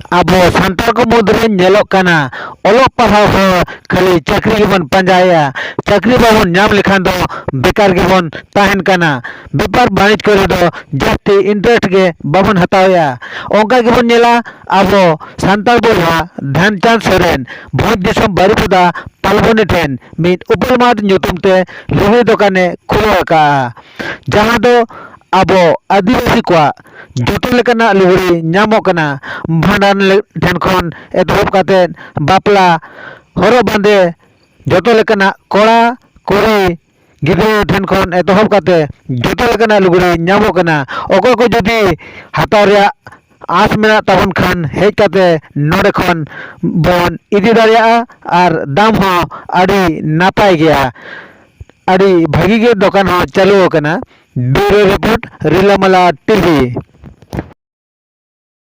ᱟᱵᱚ ᱥᱟᱱᱛᱟᱲ ᱠᱚ ᱢᱩᱫᱽᱨᱮ ᱧᱮᱞᱚᱜ ᱠᱟᱱᱟ ᱚᱞᱚᱜ ᱯᱟᱲᱦᱟᱣ ᱦᱚᱸ ᱠᱷᱟᱹᱞᱤ ᱪᱟᱹᱠᱨᱤ ᱜᱮᱵᱚᱱ ᱯᱟᱸᱡᱟᱭᱟ, ᱪᱟᱹᱠᱨᱤ ᱵᱟᱵᱚᱱ ᱧᱟᱢ ᱞᱮᱠᱷᱟᱱ ᱫᱚ ᱵᱮᱠᱟᱨ ᱜᱮᱵᱚᱱ ᱛᱟᱦᱮᱱ ᱠᱟᱱᱟ, ᱵᱮᱯᱟᱨ ᱵᱟᱹᱱᱤᱡᱽ ᱠᱚᱨᱮ ᱫᱚ ᱡᱟᱹᱥᱛᱤ ᱤᱱᱴᱟᱨᱮᱥᱴ ᱜᱮ ᱵᱟᱵᱚᱱ ᱦᱟᱛᱟᱣᱮᱜᱼᱟ᱾ ᱚᱱᱠᱟ ᱜᱮᱵᱚᱱ ᱧᱮᱞᱟ ᱟᱵᱚ ᱥᱟᱱᱛᱟᱲ ᱵᱚᱭᱦᱟ ᱫᱷᱮᱱᱪᱟᱸᱫᱽ ᱥᱚᱨᱮᱱ ᱵᱷᱚᱸᱡᱽ ᱫᱤᱥᱚᱢ ᱵᱟᱹᱨᱤᱯᱟᱫᱟ ᱯᱟᱞᱵᱚᱱᱤ ᱴᱷᱮᱱ ᱢᱤᱫ ᱩᱯᱟᱹᱞ ᱢᱟᱴ ᱧᱩᱛᱩᱢ ᱛᱮ ᱞᱩᱜᱽᱲᱤ ᱫᱚᱠᱟᱱᱮ ᱠᱷᱩᱞᱟᱹᱣ ᱟᱠᱟᱜᱼᱟ, ᱡᱟᱦᱟᱸ ᱫᱚ ᱟᱵᱚ ᱟᱹᱫᱤᱵᱟᱹᱥᱤ ᱠᱚᱣᱟᱜ ᱡᱚᱛᱚ ᱞᱮᱠᱟᱱᱟᱜ ᱞᱩᱜᱽᱲᱤ ᱧᱟᱢᱚᱜ ᱠᱟᱱᱟ᱾ ᱵᱷᱟᱸᱰᱟᱱ ᱴᱷᱮᱱ ᱠᱷᱚᱱ ᱮᱛᱚᱦᱚᱵ ᱠᱟᱛᱮᱫ ᱵᱟᱯᱞᱟ, ᱦᱚᱨᱚᱜ ᱵᱟᱸᱫᱮ, ᱡᱚᱛᱚ ᱞᱮᱠᱟᱱᱟᱜ ᱠᱚᱲᱟ ᱠᱩᱲᱤ ᱜᱤᱫᱽᱨᱟᱹ ᱴᱷᱮᱱ ᱠᱷᱚᱱ ᱮᱛᱚᱦᱚᱵ ᱠᱟᱛᱮᱫ ᱡᱚᱛᱚ ᱞᱮᱠᱟᱱᱟᱜ ᱞᱩᱜᱽᱲᱤ ᱧᱟᱢᱚᱜ ᱠᱟᱱᱟ᱾ ᱚᱠᱚᱭ ko ᱡᱩᱫᱤ ᱦᱟᱛᱟᱣ ᱨᱮᱭᱟᱜ ᱟᱸᱥ ᱢᱮᱱᱟᱜ ᱛᱟᱵᱚᱱ ᱠᱷᱟᱱ ᱦᱮᱡ ᱠᱟᱛᱮ ᱱᱚᱰᱮ ᱠᱷᱚᱱ ᱵᱚᱱ ᱤᱫᱤ ᱫᱟᱲᱮᱭᱟᱜᱼᱟ ᱟᱨ ᱫᱟᱢ ᱦᱚᱸ ᱟᱹᱰᱤ ᱱᱟᱯᱟᱭ ᱜᱮᱭᱟ᱾ ᱟᱹᱰᱤ ᱵᱷᱟᱹᱜᱤ ᱜᱮ ᱫᱚᱠᱟᱱ ᱦᱚᱸ ᱪᱟᱹᱞᱩ ᱟᱠᱟᱱᱟ᱾ ᱵᱤᱭᱩᱨᱳ ᱨᱤᱯᱳর্ট রিলামালা টিভি।